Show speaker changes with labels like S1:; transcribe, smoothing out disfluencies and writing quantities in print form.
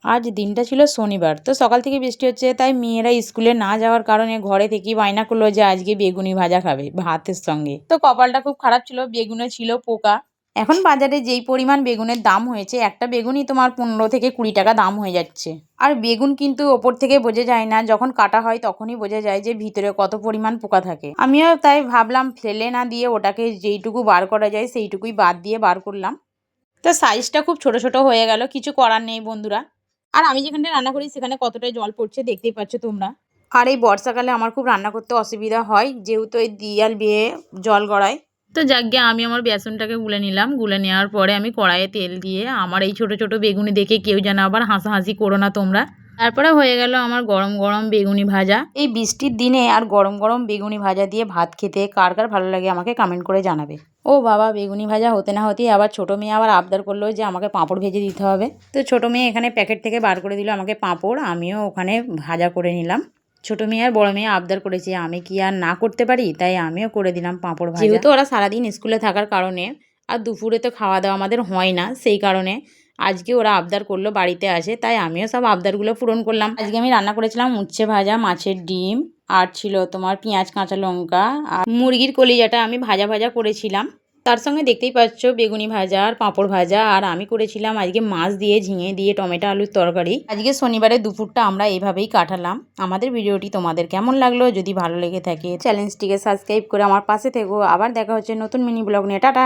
S1: আজ দিনটা ছিল শনিবার, তো সকাল থেকে বৃষ্টি হচ্ছে, তাই মেয়েরা স্কুলে না যাওয়ার কারণে ঘরে থেকেই বায়না করলো যে আজকে বেগুনি ভাজা খাবে ভাতের সঙ্গে। তো কপালটা খুব খারাপ ছিল, বেগুনে ছিল পোকা। এখন বাজারে যেই পরিমাণ বেগুনের দাম হয়েছে, একটা বেগুনই তোমার 15 থেকে 20 টাকা দাম হয়ে যাচ্ছে। আর বেগুন কিন্তু ওপর থেকে বোঝা যায় না, যখন কাটা হয় তখনই বোঝা যায় যে ভিতরে কত পরিমাণ পোকা থাকে। আমিও তাই ভাবলাম ফেলে না দিয়ে ওটাকে যেইটুকু বার করা যায় সেইটুকুই বাদ দিয়ে বার করলাম। তো সাইজটা খুব ছোট ছোট হয়ে গেল, কিছু করার নেই বন্ধুরা। আর আমি যেখানে রান্না করি সেখানে কতটাই জল পড়ছে দেখতেই পাচ্ছ তোমরা। আর এই বর্ষাকালে আমার খুব রান্না করতে অসুবিধা হয়, যেহেতু এই দিয়াল বেয়ে জল গড়ায়। তো যাক গে, আমি আমার বেসনটাকে গুলে নিলাম। গুলে নেওয়ার পরে আমি কড়াইয়ে তেল দিয়ে, আমার এই ছোট ছোট বেগুনি দেখে কেউ যেন আবার হাসাহাসি করো না তোমরা। তারপরে হয়ে গেল আমার গরম গরম বেগুনি ভাজা। এই বৃষ্টির দিনে আর গরম গরম বেগুনি ভাজা দিয়ে ভাত খেতে কার কার ভালো লাগে আমাকে কমেন্ট করে জানাবে। ও বাবা, বেগুনি ভাজা হতে না হতেই আবার ছোটো মেয়ে আবার আবদার করলো যে আমাকে পাঁপড় ভেজে দিতে হবে। তো ছোটো মেয়ে এখানে প্যাকেট থেকে বার করে দিল আমাকে পাঁপড়, আমিও ওখানে ভাজা করে নিলাম। ছোটো মেয়ে আর বড় মেয়ে আবদার করেছে, আমি কি আর না করতে পারি, তাই আমিও করে দিলাম পাঁপড় ভাজা। যেহেতু ওরা সারাদিন স্কুলে থাকার কারণে আর দুপুরে তো খাওয়া দাওয়া আমাদের হয় না, সেই কারণে আজকে ওরা আবদার করলো বাড়িতে আসে, তাই আমিও সব আবদারগুলো পূরণ করলাম। আজকে আমি রান্না করেছিলাম উচ্ছে ভাজা, মাছের ডিম, আর ছিল তোমার পেঁয়াজ কাঁচা লঙ্কা, আর মুরগির কলিজাটা আমি ভাজা ভাজা করেছিলাম। তার সঙ্গে দেখতেই পাচ্ছ বেগুনি ভাজা আর পাঁপড় ভাজা। আর আমি করেছিলাম আজকে মাছ দিয়ে, ঝিঙে দিয়ে টমেটো আলুর তরকারি। আজকে শনিবারের দুপুরটা আমরা এইভাবেই কাটালাম। আমাদের ভিডিওটি তোমাদের কেমন লাগলো? যদি ভালো লেগে থাকে চ্যানেলটিকে সাবস্ক্রাইব করে আমার পাশে থেকো। আবার দেখা হচ্ছে নতুন মিনি ব্লগ নিয়ে। টাটা।